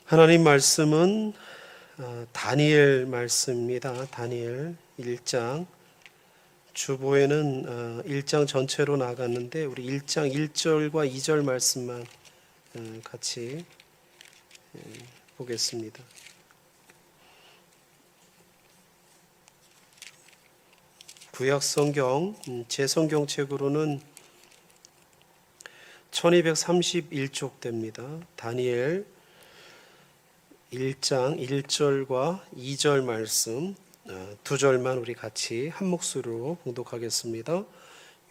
하나님 말씀은 다니엘 말씀입니다. 다니엘 1장. 주보에는 1장 전체로 나갔는데 우리 1장 1절과 2절 말씀만 같이 보겠습니다. 구약 성경 제 성경책으로는 1231쪽 됩니다. 다니엘 1장 1절과 2절 말씀 두 절만 우리 같이 한 목소리로 봉독하겠습니다.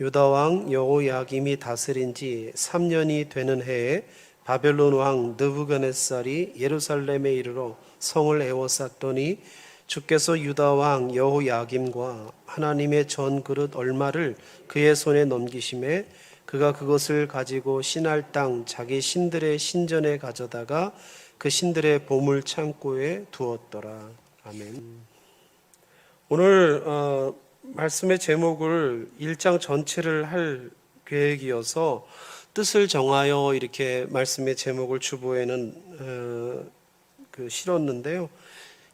유다 왕 여호야김이 다스린 지 3년이 되는 해에 바벨론 왕 느부갓네살이 예루살렘에 이르러 성을 에워쌌더니 주께서 유다 왕 여호야김과 하나님의 전 그릇 얼마를 그의 손에 넘기심에 그가 그것을 가지고 신할 땅 자기 신들의 신전에 가져다가 그 신들의 보물 창고에 두었더라. 아멘. 오늘 말씀의 제목을 1장 전체를 할 계획이어서 뜻을 정하여 이렇게 말씀의 제목을 주보에는 실었는데요.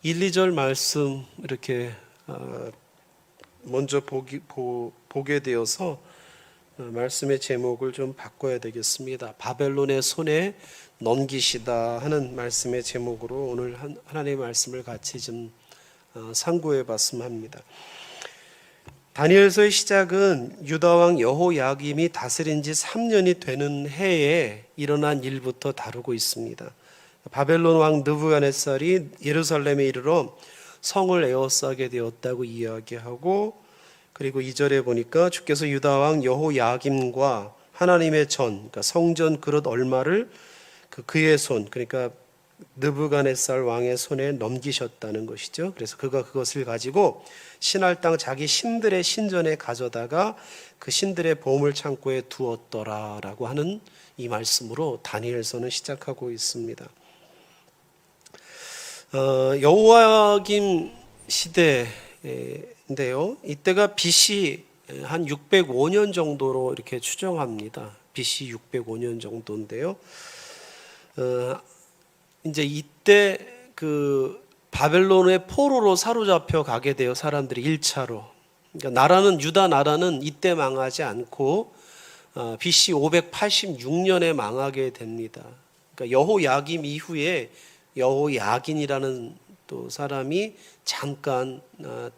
1, 2절 말씀 이렇게 먼저 보게 되어서 말씀의 제목을 좀 바꿔야 되겠습니다. 바벨론의 손에 넘기시다 하는 말씀의 제목으로 오늘 하나님의 말씀을 같이 좀 상고해 봤으면 합니다. 다니엘서의 시작은 유다 왕 여호야김이 다스린 지 3년이 되는 해에 일어난 일부터 다루고 있습니다. 바벨론 왕 느부갓네살이 예루살렘에 이르러 성을 에워싸게 되었다고 이야기하고, 그리고 2절에 보니까 주께서 유다 왕 여호야김과 하나님의 전, 그러니까 성전 그릇 얼마를 그의 손, 그러니까 느부갓네살 왕의 손에 넘기셨다는 것이죠. 그래서 그가 그것을 가지고 신할 땅 자기 신들의 신전에 가져다가 그 신들의 보물 창고에 두었더라라고 하는 이 말씀으로 다니엘서는 시작하고 있습니다. 여호야김 시대인데요. 이때가 BC 한 605년 정도로 이렇게 추정합니다. BC 605년 정도인데요. 이제 이때 그 바벨론의 포로로 사로잡혀 가게 돼요. 사람들이 1차로. 그러니까 유다 나라는 이때 망하지 않고 BC 586년에 망하게 됩니다. 그러니까 여호야김 이후에 여호야긴이라는 또 사람이 잠깐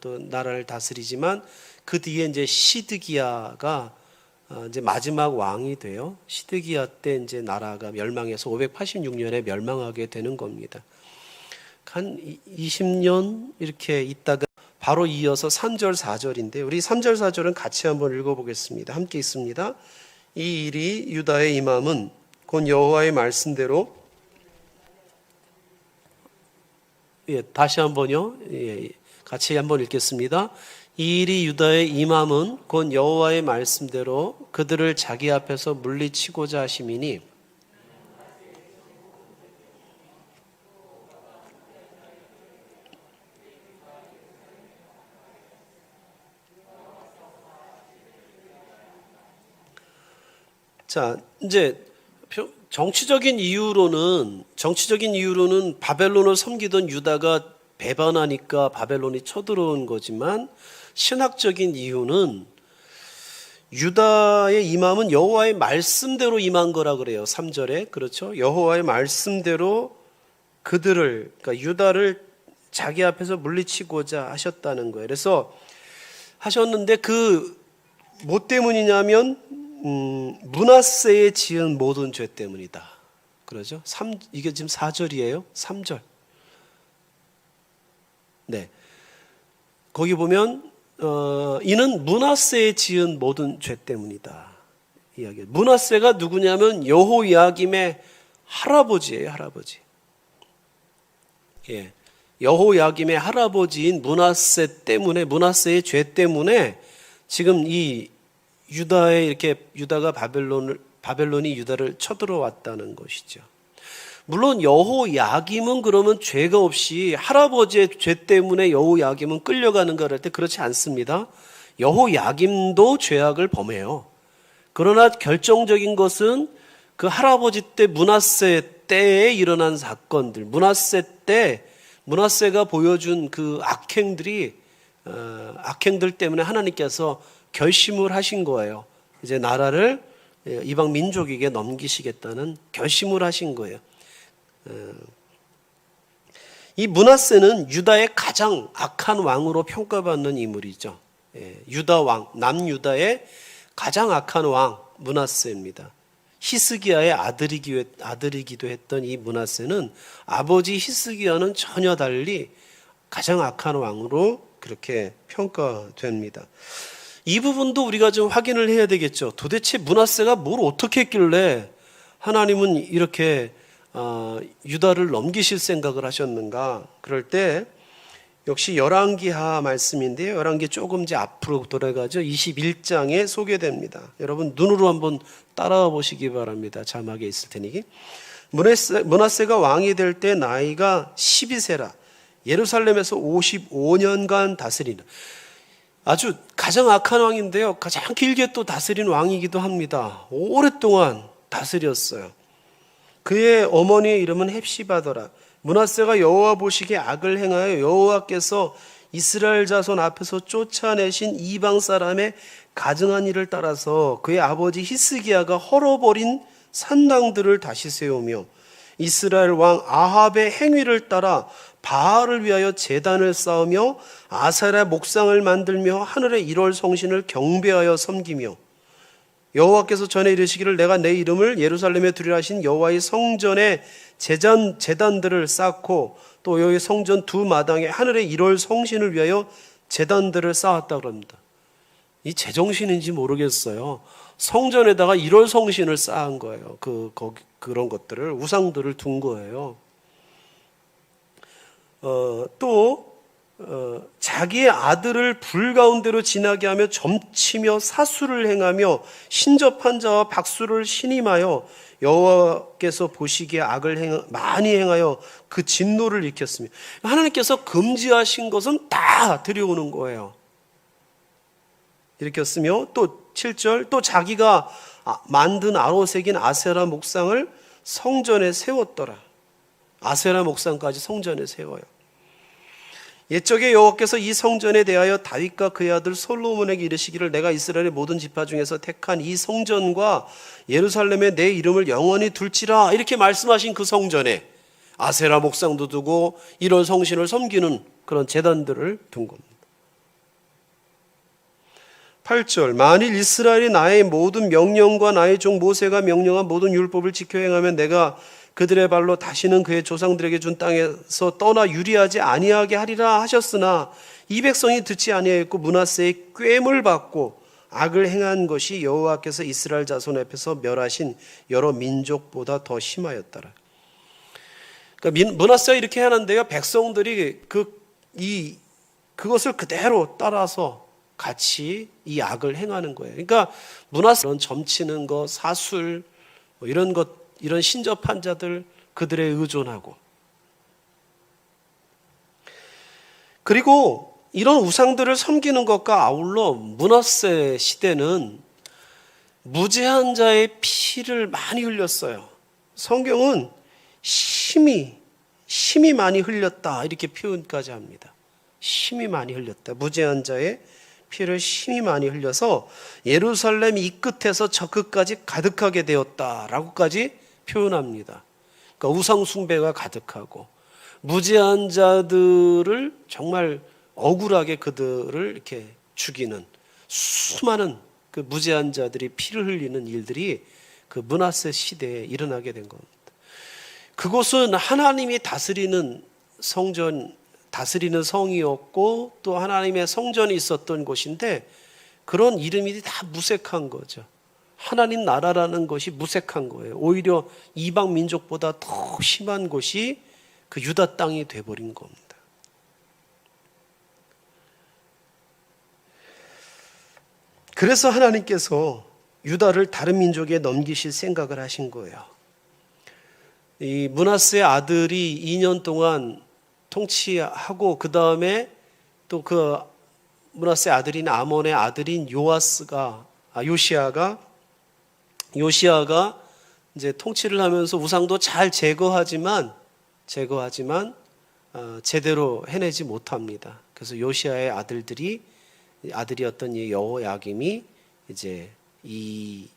또 나라를 다스리지만 그 뒤에 이제 시드기야가 이제 마지막 왕이 돼요. 시드기야 때 이제 나라가 멸망해서 586년에 멸망하게 되는 겁니다. 한 20년 이렇게 있다가 바로 이어서 3절 4절인데 우리 3절 4절은 같이 한번 읽어보겠습니다. 함께 있습니다. 이 일이 유다에 임함은 곧 여호와의 말씀대로, 다시 한번요. 같이 한번 읽겠습니다. 이 일이 유다의 임함은 곧 여호와의 말씀대로 그들을 자기 앞에서 물리치고자 하심이니 자, 이제 정치적인 이유로는 바벨론을 섬기던 유다가 배반하니까 바벨론이 쳐들어온 거지만 신학적인 이유는 유다의 임함은 여호와의 말씀대로 임한 거라 그래요. 3절에. 그렇죠? 여호와의 말씀대로 그들을, 그러니까 유다를 자기 앞에서 물리치고자 하셨다는 거예요. 그래서 하셨는데 뭐 때문이냐면 므낫세에 지은 모든 죄 때문이다. 그러죠? 이게 지금 4절이에요. 3절. 네. 거기 보면 이는 므낫세에 지은 모든 죄 때문이다. 이야기. 므낫세가 누구냐면 여호야김의 할아버지예요. 할아버지. 예. 여호야김의 할아버지인 므낫세의 죄 때문에 지금 이 유다가 바벨론이 유다를 쳐들어왔다는 것이죠. 물론 여호야김은 그러면 죄가 없이 할아버지의 죄 때문에 여호야김은 끌려가는가 할 때 그렇지 않습니다. 여호야김도 죄악을 범해요. 그러나 결정적인 것은 그 할아버지 때 므낫세 때에 일어난 사건들, 므낫세 때 므낫세가 보여준 그 악행들 때문에 하나님께서 결심을 하신 거예요. 이제 나라를 이방 민족에게 넘기시겠다는 결심을 하신 거예요. 이 므낫세는 유다의 가장 악한 왕으로 평가받는 인물이죠. 유다 왕, 남유다의 가장 악한 왕 므낫세입니다. 히스기야의 아들이기도 했던 이 므낫세는 아버지 히스기야는 전혀 달리 가장 악한 왕으로 그렇게 평가됩니다. 이 부분도 우리가 좀 확인을 해야 되겠죠. 도대체 므낫세가 뭘 어떻게 했길래 하나님은 이렇게 유다를 넘기실 생각을 하셨는가? 그럴 때 역시 열왕기하 말씀인데요. 열왕기 조금 이제 앞으로 돌아가죠. 21장에 소개됩니다. 여러분 눈으로 한번 따라와 보시기 바랍니다. 자막에 있을 테니. 므낫세가 왕이 될 때 나이가 12세라 예루살렘에서 55년간 다스리는 아주 가장 악한 왕인데요. 가장 길게 또 다스린 왕이기도 합니다. 오랫동안 다스렸어요. 그의 어머니의 이름은 헵시바더라. 므낫세가 여호와 보시기에 악을 행하여 여호와께서 이스라엘 자손 앞에서 쫓아내신 이방 사람의 가증한 일을 따라서 그의 아버지 히스기야가 헐어버린 산당들을 다시 세우며 이스라엘 왕 아합의 행위를 따라 바알을 위하여 제단을 쌓으며 아세라 목상을 만들며 하늘의 일월 성신을 경배하여 섬기며 여호와께서 전에 이르시기를 내가 내 이름을 예루살렘에 두리라 하신 여호와의 성전에 제단들을 쌓고 또 여기 성전 두 마당에 하늘의 일월 성신을 위하여 제단들을 쌓았다 그럽니다. 이 제정신인지 모르겠어요. 성전에다가 일월 성신을 쌓은 거예요. 그런 것들을 우상들을 둔 거예요. 자기의 아들을 불 가운데로 지나게 하며 점치며 사수를 행하며 신접한 자와 박수를 신임하여 여호와께서 보시기에 악을 많이 행하여 그 진노를 일으켰으며 하나님께서 금지하신 것은 다 들여오는 거예요. 일으켰으며 또 7절 또 자기가 만든 아로새긴 아세라 목상을 성전에 세웠더라. 아세라 목상까지 성전에 세워요. 옛적에 여호와께서 이 성전에 대하여 다윗과 그의 아들 솔로몬에게 이르시기를 내가 이스라엘의 모든 지파 중에서 택한 이 성전과 예루살렘에 내 이름을 영원히 둘지라 이렇게 말씀하신 그 성전에 아세라 목상도 두고 이런 성신을 섬기는 그런 제단들을 둔 겁니다. 8절 만일 이스라엘이 나의 모든 명령과 나의 종 모세가 명령한 모든 율법을 지켜 행하면 내가 그들의 발로 다시는 그의 조상들에게 준 땅에서 떠나 유리하지 아니하게 하리라 하셨으나 이 백성이 듣지 아니하였고 므낫세의 꾀물 받고 악을 행한 것이 여호와께서 이스라엘 자손 앞에서 멸하신 여러 민족보다 더 심하였더라. 그러니까 므낫세가 이렇게 하는데요. 백성들이 그것을 그대로 따라서 같이 이 악을 행하는 거예요. 그러니까 므낫세는 점치는 것, 사술 이런 것 이런 신접한 자들 그들에 의존하고 그리고 이런 우상들을 섬기는 것과 아울러 므낫세 시대는 무죄한 자의 피를 많이 흘렸어요. 성경은 심히 많이 흘렸다 이렇게 표현까지 합니다. 심히 많이 흘렸다. 무죄한 자의 피를 심히 많이 흘려서 예루살렘 이 끝에서 저 끝까지 가득하게 되었다라고까지 표현합니다. 그러니까 우상 숭배가 가득하고 무죄한 자들을 정말 억울하게 그들을 이렇게 죽이는 수많은 그 무죄한 자들이 피를 흘리는 일들이 그 므낫세 시대에 일어나게 된 겁니다. 그곳은 하나님이 다스리는 성이었고 또 하나님의 성전이 있었던 곳인데 그런 이름이 다 무색한 거죠. 하나님 나라라는 것이 무색한 거예요. 오히려 이방 민족보다 더 심한 곳이 그 유다 땅이 돼버린 겁니다. 그래서 하나님께서 유다를 다른 민족에 넘기실 생각을 하신 거예요. 이 므낫세의 아들이 2년 동안 통치하고 그 다음에 또 그 므낫세의 아들인 아몬의 아들인 요시아가 이제 통치를 하면서 우상도 잘 제거하지만 제대로 해내지 못합니다. 그래서 요시야의 아들이었던 이 여호야김이 이제 이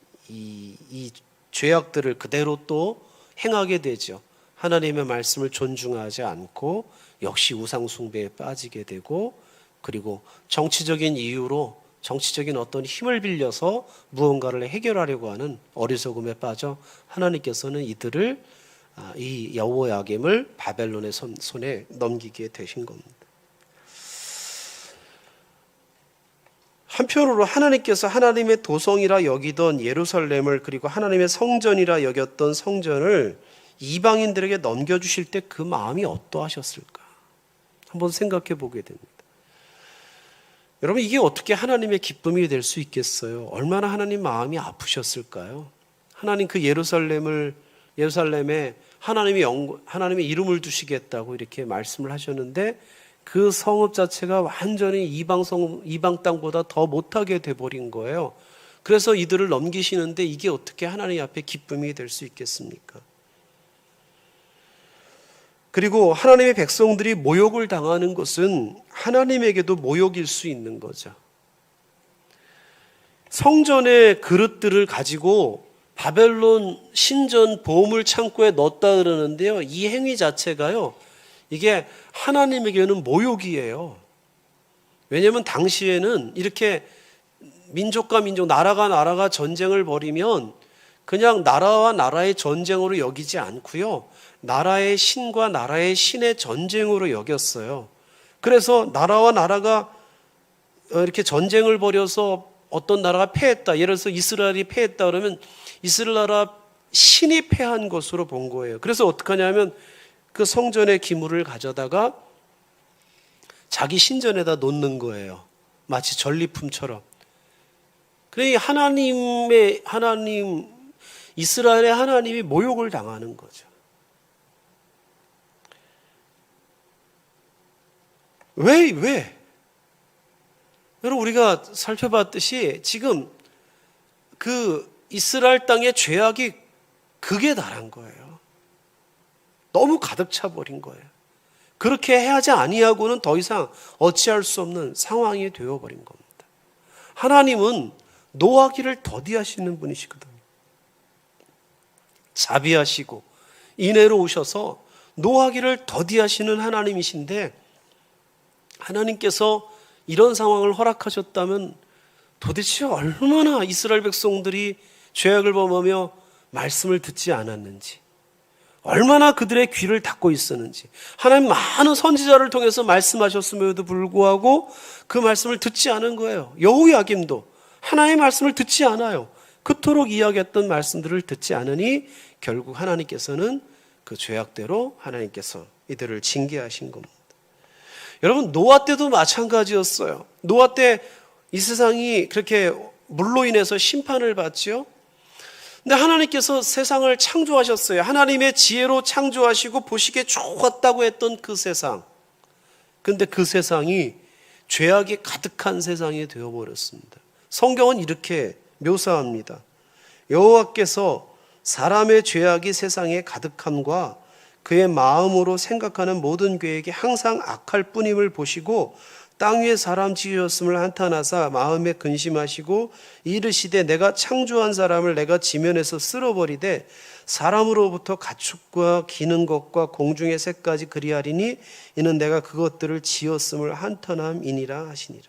죄악들을 그대로 또 행하게 되죠. 하나님의 말씀을 존중하지 않고 역시 우상 숭배에 빠지게 되고, 그리고 정치적인 이유로 정치적인 어떤 힘을 빌려서 무언가를 해결하려고 하는 어리석음에 빠져 하나님께서는 이 여호야김을 바벨론의 손에 넘기게 되신 겁니다. 한편으로 하나님께서 하나님의 도성이라 여기던 예루살렘을, 그리고 하나님의 성전이라 여겼던 성전을 이방인들에게 넘겨주실 때 그 마음이 어떠하셨을까? 한번 생각해 보게 됩니다. 여러분, 이게 어떻게 하나님의 기쁨이 될 수 있겠어요? 얼마나 하나님 마음이 아프셨을까요? 하나님 그 예루살렘에 하나님의 이름을 두시겠다고 이렇게 말씀을 하셨는데, 그 성읍 자체가 완전히 이방 땅보다 더 못하게 돼버린 거예요. 그래서 이들을 넘기시는데 이게 어떻게 하나님 앞에 기쁨이 될 수 있겠습니까? 그리고 하나님의 백성들이 모욕을 당하는 것은 하나님에게도 모욕일 수 있는 거죠. 성전의 그릇들을 가지고 바벨론 신전 보물 창고에 넣었다 그러는데요, 이 행위 자체가요, 이게 하나님에게는 모욕이에요. 왜냐하면 당시에는 이렇게 민족과 민족, 나라가 나라가 전쟁을 벌이면 그냥 나라와 나라의 전쟁으로 여기지 않고요, 나라의 신과 나라의 신의 전쟁으로 여겼어요. 그래서 나라와 나라가 이렇게 전쟁을 벌여서 어떤 나라가 패했다, 예를 들어서 이스라엘이 패했다 그러면 이스라엘 나라 신이 패한 것으로 본 거예요. 그래서 어떻게 하냐면 그 성전의 기물을 가져다가 자기 신전에다 놓는 거예요. 마치 전리품처럼. 그러니 이스라엘의 하나님이 모욕을 당하는 거죠. 왜? 여러분, 우리가 살펴봤듯이 지금 그 이스라엘 땅의 죄악이 극에 달한 거예요. 너무 가득 차버린 거예요. 그렇게 하지 아니하고는 더 이상 어찌할 수 없는 상황이 되어버린 겁니다. 하나님은 노하기를 더디하시는 분이시거든요. 자비하시고 인애로 오셔서 노하기를 더디하시는 하나님이신데, 하나님께서 이런 상황을 허락하셨다면 도대체 얼마나 이스라엘 백성들이 죄악을 범하며 말씀을 듣지 않았는지, 얼마나 그들의 귀를 닫고 있었는지. 하나님 많은 선지자를 통해서 말씀하셨음에도 불구하고 그 말씀을 듣지 않은 거예요. 여호야김도 하나님의 말씀을 듣지 않아요. 그토록 이야기했던 말씀들을 듣지 않으니 결국 하나님께서는 그 죄악대로 하나님께서 이들을 징계하신 겁니다. 여러분, 노아 때도 마찬가지였어요. 노아 때 이 세상이 그렇게 물로 인해서 심판을 받죠. 근데 하나님께서 세상을 창조하셨어요. 하나님의 지혜로 창조하시고 보시기에 좋았다고 했던 그 세상. 근데 그 세상이 죄악이 가득한 세상이 되어버렸습니다. 성경은 이렇게 묘사합니다. 여호와께서 사람의 죄악이 세상에 가득함과 그의 마음으로 생각하는 모든 계획이 항상 악할 뿐임을 보시고 땅 위에 사람 지으셨음을 한탄하사 마음에 근심하시고 이르시되 내가 창조한 사람을 내가 지면에서 쓸어버리되 사람으로부터 가축과 기는 것과 공중의 새까지 그리하리니 이는 내가 그것들을 지었음을 한탄함이니라 하시니라.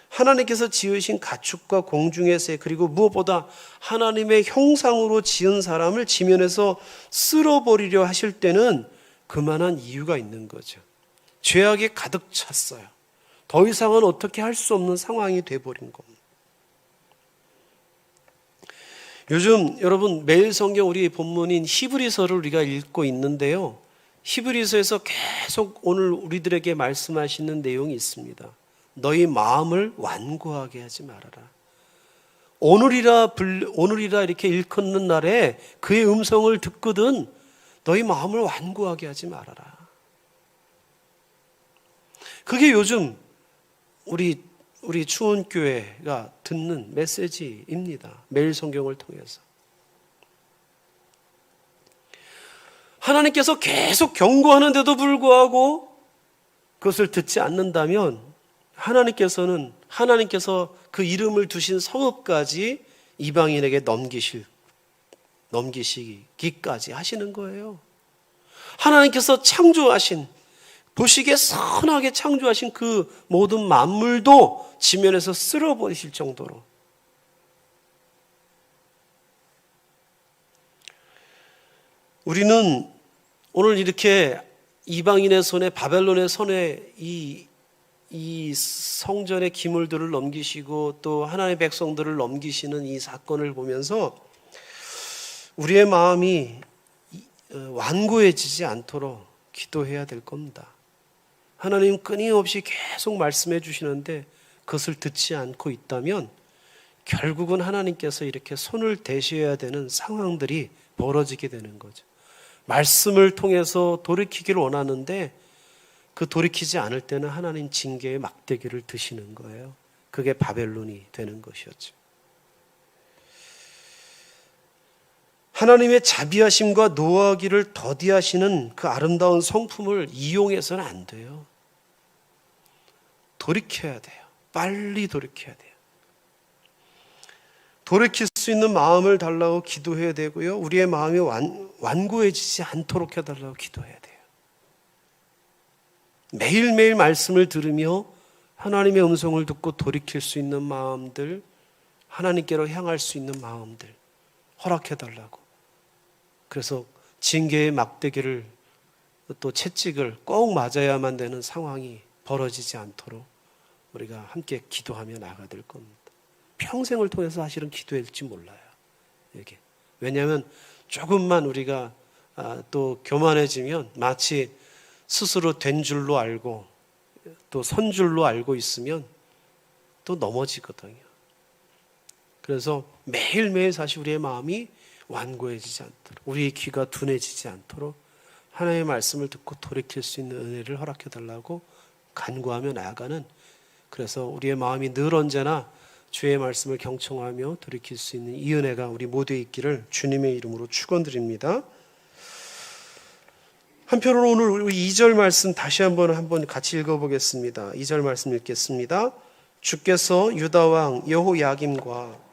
하나님께서 지으신 가축과 공중의 새, 그리고 무엇보다 하나님의 형상으로 지은 사람을 지면에서 쓸어버리려 하실 때는 그만한 이유가 있는 거죠. 죄악이 가득 찼어요. 더 이상은 어떻게 할 수 없는 상황이 돼버린 겁니다. 요즘 여러분 매일 성경 우리 본문인 히브리서를 우리가 읽고 있는데요, 히브리서에서 계속 오늘 우리들에게 말씀하시는 내용이 있습니다. 너희 마음을 완고하게 하지 말아라. 오늘이라 이렇게 일컫는 날에 그의 음성을 듣거든 너희 마음을 완고하게 하지 말아라. 그게 요즘 우리 추운교회가 듣는 메시지입니다. 매일 성경을 통해서. 하나님께서 계속 경고하는데도 불구하고 그것을 듣지 않는다면 하나님께서 그 이름을 두신 성읍까지 이방인에게 넘기시기까지 하시는 거예요. 하나님께서 보시기에 선하게 창조하신 그 모든 만물도 지면에서 쓸어버리실 정도로. 우리는 오늘 이렇게 이방인의 손에, 바벨론의 손에 이 성전의 기물들을 넘기시고 또 하나님의 백성들을 넘기시는 이 사건을 보면서 우리의 마음이 완고해지지 않도록 기도해야 될 겁니다. 하나님 끊임없이 계속 말씀해 주시는데 그것을 듣지 않고 있다면 결국은 하나님께서 이렇게 손을 대셔야 되는 상황들이 벌어지게 되는 거죠. 말씀을 통해서 돌이키기를 원하는데 그 돌이키지 않을 때는 하나님 징계의 막대기를 드시는 거예요. 그게 바벨론이 되는 것이었죠. 하나님의 자비하심과 노하기를 더디하시는 그 아름다운 성품을 이용해서는 안 돼요. 돌이켜야 돼요. 빨리 돌이켜야 돼요. 돌이킬 수 있는 마음을 달라고 기도해야 되고요. 우리의 마음이 완고해지지 않도록 해달라고 기도해야 돼요. 매일매일 말씀을 들으며 하나님의 음성을 듣고 돌이킬 수 있는 마음들, 하나님께로 향할 수 있는 마음들 허락해달라고. 그래서 징계의 막대기를 또 채찍을 꼭 맞아야만 되는 상황이 벌어지지 않도록 우리가 함께 기도하며 나아가야 될 겁니다. 평생을 통해서 사실은 기도할지 몰라요. 이게. 왜냐하면 조금만 우리가 또 교만해지면 마치 스스로 된 줄로 알고 또 선 줄로 알고 있으면 또 넘어지거든요. 그래서 매일매일 사실 우리의 마음이 완고해지지 않도록, 우리의 귀가 둔해지지 않도록 하나님의 말씀을 듣고 돌이킬 수 있는 은혜를 허락해달라고 간구하며 나아가는, 그래서 우리의 마음이 늘 언제나 주의 말씀을 경청하며 돌이킬 수 있는 이 은혜가 우리 모두에 있기를 주님의 이름으로 축원드립니다. 한편으로 오늘 2절 말씀 다시 한번 같이 읽어보겠습니다. 2절 말씀 읽겠습니다. 주께서 유다 왕 여호야김과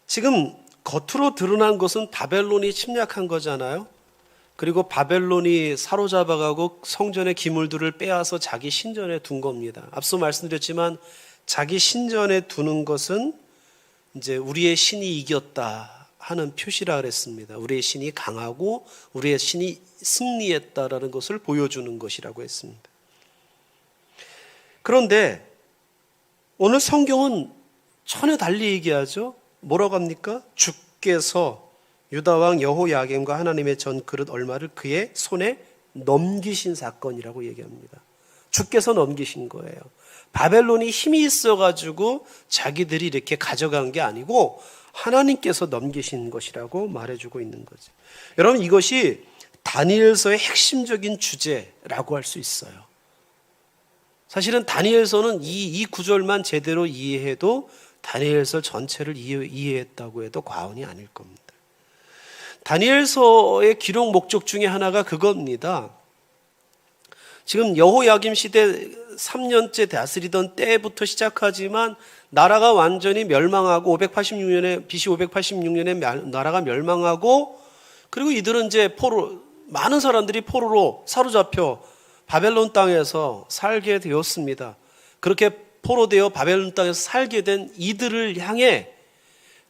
지금 겉으로 드러난 것은 바벨론이 침략한 거잖아요. 그리고 바벨론이 사로잡아가고 성전의 기물들을 빼앗아 자기 신전에 둔 겁니다. 앞서 말씀드렸지만 자기 신전에 두는 것은 이제 우리의 신이 이겼다 하는 표시라 그랬습니다. 우리의 신이 강하고 우리의 신이 승리했다라는 것을 보여주는 것이라고 했습니다. 그런데 오늘 성경은 전혀 달리 얘기하죠. 뭐라고 합니까? 주께서 유다왕 여호야김과 하나님의 전 그릇 얼마를 그의 손에 넘기신 사건이라고 얘기합니다. 주께서 넘기신 거예요. 바벨론이 힘이 있어가지고 자기들이 이렇게 가져간 게 아니고 하나님께서 넘기신 것이라고 말해주고 있는 거죠. 여러분, 이것이 다니엘서의 핵심적인 주제라고 할 수 있어요. 사실은 다니엘서는 이 구절만 제대로 이해해도 다니엘서 전체를 이해했다고 해도 과언이 아닐 겁니다. 다니엘서의 기록 목적 중에 하나가 그겁니다. 지금 여호야김 시대 3년째 다스리던 때부터 시작하지만 나라가 완전히 멸망하고 BC 586년에 나라가 멸망하고, 그리고 이들은 이제 많은 사람들이 포로로 사로잡혀 바벨론 땅에서 살게 되었습니다. 그렇게 포로되어 바벨론 땅에서 살게 된 이들을 향해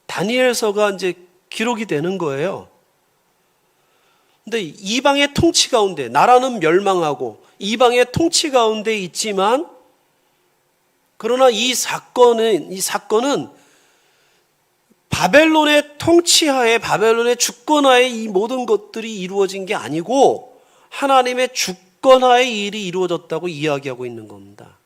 다니엘서가 이제 기록이 되는 거예요. 근데 이방의 통치 가운데, 나라는 멸망하고 이방의 통치 가운데 있지만, 그러나 이 사건은 바벨론의 통치하에, 바벨론의 주권하에 이 모든 것들이 이루어진 게 아니고 하나님의 주권하에 일이 이루어졌다고 이야기하고 있는 겁니다.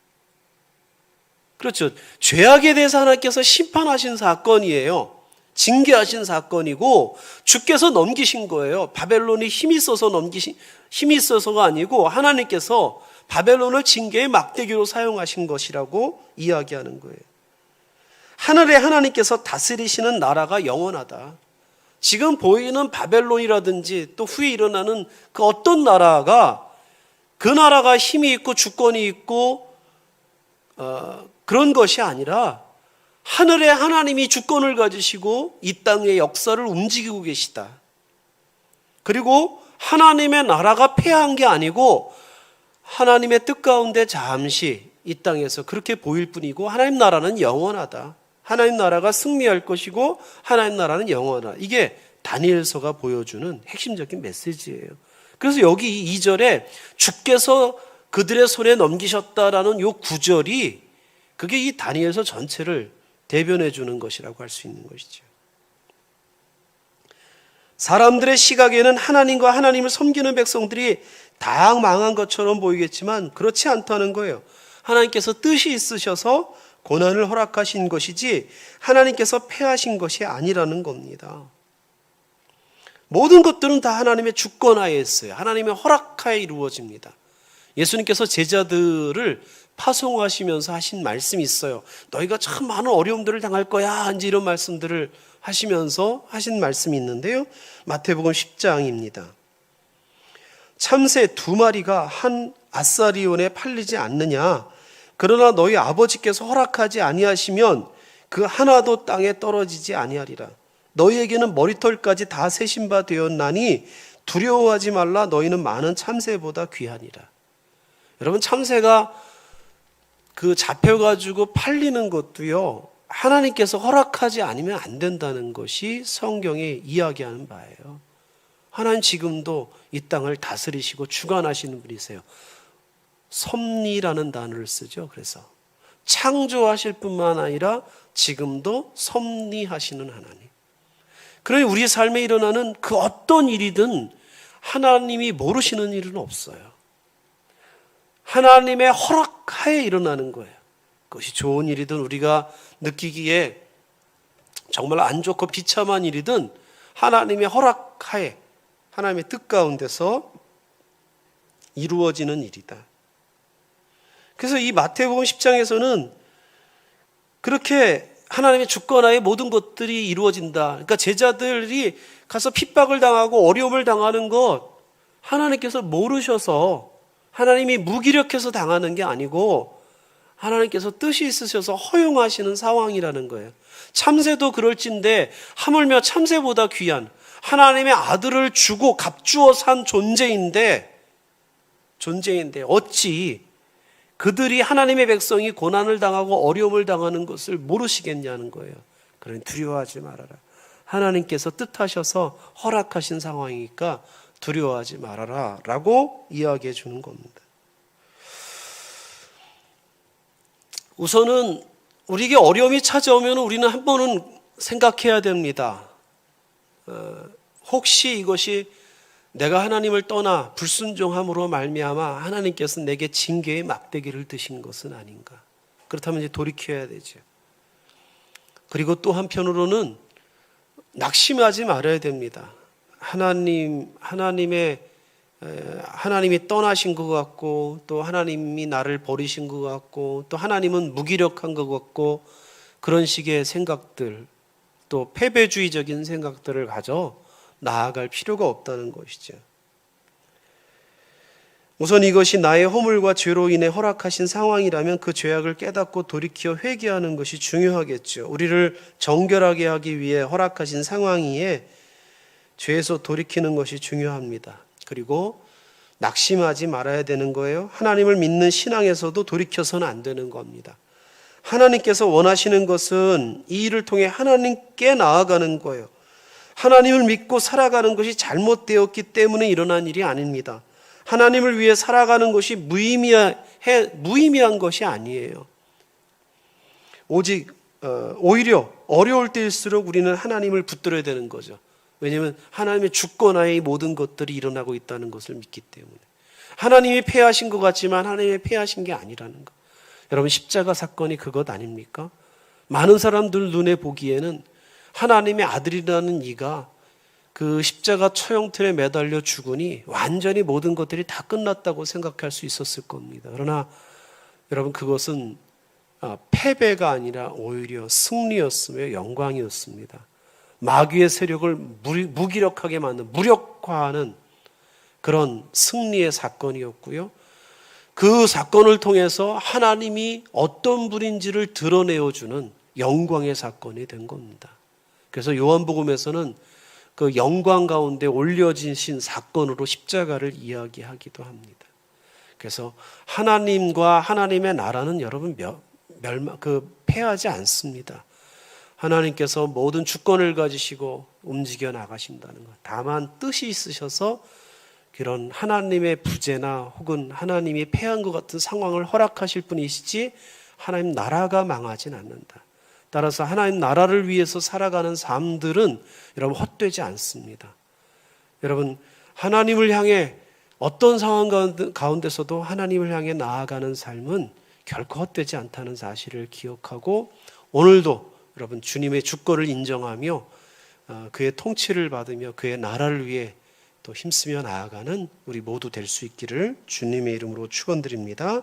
그렇죠. 죄악에 대해서 하나님께서 심판하신 사건이에요. 징계하신 사건이고 주께서 넘기신 거예요. 바벨론이 힘이 있어서가 아니고 하나님께서 바벨론을 징계의 막대기로 사용하신 것이라고 이야기하는 거예요. 하늘의 하나님께서 다스리시는 나라가 영원하다. 지금 보이는 바벨론이라든지 또 후에 일어나는 그 어떤 나라가 그 나라가 힘이 있고 주권이 있고 그런 것이 아니라 하늘의 하나님이 주권을 가지시고 이 땅의 역사를 움직이고 계시다. 그리고 하나님의 나라가 패한 게 아니고 하나님의 뜻 가운데 잠시 이 땅에서 그렇게 보일 뿐이고 하나님 나라는 영원하다. 하나님 나라가 승리할 것이고 하나님 나라는 영원하다. 이게 다니엘서가 보여주는 핵심적인 메시지예요. 그래서 여기 2절에 주께서 그들의 손에 넘기셨다라는 이 구절이 그게 이 다니엘서 전체를 대변해 주는 것이라고 할 수 있는 것이죠. 사람들의 시각에는 하나님과 하나님을 섬기는 백성들이 다 망한 것처럼 보이겠지만 그렇지 않다는 거예요. 하나님께서 뜻이 있으셔서 고난을 허락하신 것이지 하나님께서 패하신 것이 아니라는 겁니다. 모든 것들은 다 하나님의 주권하에 있어요. 하나님의 허락하에 이루어집니다. 예수님께서 제자들을 파송하시면서 하신 말씀이 있어요. 너희가 참 많은 어려움들을 당할 거야. 이제 이런 말씀들을 하시면서 하신 말씀이 있는데요. 마태복음 10장입니다. 참새 2마리가 한 아사리온에 팔리지 않느냐. 그러나 너희 아버지께서 허락하지 아니하시면 그 하나도 땅에 떨어지지 아니하리라. 너희에게는 머리털까지 다 세신 바 되었나니 두려워하지 말라. 너희는 많은 참새보다 귀하니라. 여러분, 참새가 그 잡혀가지고 팔리는 것도요, 하나님께서 허락하지 않으면 안 된다는 것이 성경에 이야기하는 바예요. 하나님 지금도 이 땅을 다스리시고 주관하시는 분이세요. 섭리라는 단어를 쓰죠. 그래서 창조하실 뿐만 아니라 지금도 섭리하시는 하나님. 그러니 우리 삶에 일어나는 그 어떤 일이든 하나님이 모르시는 일은 없어요. 하나님의 허락하에 일어나는 거예요. 그것이 좋은 일이든 우리가 느끼기에 정말 안 좋고 비참한 일이든 하나님의 허락하에, 하나님의 뜻 가운데서 이루어지는 일이다. 그래서 이 마태복음 10장에서는 그렇게 하나님의 주권하에 모든 것들이 이루어진다. 그러니까 제자들이 가서 핍박을 당하고 어려움을 당하는 것 하나님께서 모르셔서 하나님이 무기력해서 당하는 게 아니고 하나님께서 뜻이 있으셔서 허용하시는 상황이라는 거예요. 참새도 그럴진데 하물며 참새보다 귀한 하나님의 아들을 주고 값주어 산 존재인데 어찌 그들이 하나님의 백성이 고난을 당하고 어려움을 당하는 것을 모르시겠냐는 거예요. 그러니 두려워하지 말아라. 하나님께서 뜻하셔서 허락하신 상황이니까 두려워하지 말아라 라고 이야기해 주는 겁니다. 우선은 우리에게 어려움이 찾아오면 우리는 한 번은 생각해야 됩니다. 혹시 이것이 내가 하나님을 떠나 불순종함으로 말미암아 하나님께서 내게 징계의 막대기를 드신 것은 아닌가. 그렇다면 이제 돌이켜야 되죠. 그리고 또 한편으로는 낙심하지 말아야 됩니다. 하나님이 떠나신 것 같고 또 하나님이 나를 버리신 것 같고 또 하나님은 무기력한 것 같고 그런 식의 생각들 또 패배주의적인 생각들을 가져 나아갈 필요가 없다는 것이죠. 우선 이것이 나의 허물과 죄로 인해 허락하신 상황이라면 그 죄악을 깨닫고 돌이켜 회개하는 것이 중요하겠죠. 우리를 정결하게 하기 위해 허락하신 상황이에 죄에서 돌이키는 것이 중요합니다. 그리고 낙심하지 말아야 되는 거예요. 하나님을 믿는 신앙에서도 돌이켜서는 안 되는 겁니다. 하나님께서 원하시는 것은 이 일을 통해 하나님께 나아가는 거예요. 하나님을 믿고 살아가는 것이 잘못되었기 때문에 일어난 일이 아닙니다. 하나님을 위해 살아가는 것이 무의미한 것이 아니에요. 오히려 어려울 때일수록 우리는 하나님을 붙들어야 되는 거죠. 왜냐하면 하나님의 주권하에 이 모든 것들이 일어나고 있다는 것을 믿기 때문에. 하나님이 패하신 것 같지만 하나님이 패하신 게 아니라는 것. 여러분, 십자가 사건이 그것 아닙니까? 많은 사람들 눈에 보기에는 하나님의 아들이라는 이가 그 십자가 처형틀에 매달려 죽으니 완전히 모든 것들이 다 끝났다고 생각할 수 있었을 겁니다. 그러나 여러분, 그것은 패배가 아니라 오히려 승리였으며 영광이었습니다. 마귀의 세력을 무기력하게 만든, 무력화하는 그런 승리의 사건이었고요. 그 사건을 통해서 하나님이 어떤 분인지를 드러내어주는 영광의 사건이 된 겁니다. 그래서 요한복음에서는 그 영광 가운데 올려지신 사건으로 십자가를 이야기하기도 합니다. 그래서 하나님과 하나님의 나라는 여러분 패하지 않습니다. 하나님께서 모든 주권을 가지시고 움직여 나가신다는 것. 다만 뜻이 있으셔서 그런 하나님의 부재나 혹은 하나님이 패한 것 같은 상황을 허락하실 분이시지 하나님 나라가 망하진 않는다. 따라서 하나님 나라를 위해서 살아가는 삶들은 여러분 헛되지 않습니다. 여러분, 하나님을 향해 어떤 상황 가운데서도 하나님을 향해 나아가는 삶은 결코 헛되지 않다는 사실을 기억하고 오늘도 여러분 주님의 주권을 인정하며 그의 통치를 받으며 그의 나라를 위해 또 힘쓰며 나아가는 우리 모두 될 수 있기를 주님의 이름으로 축원드립니다.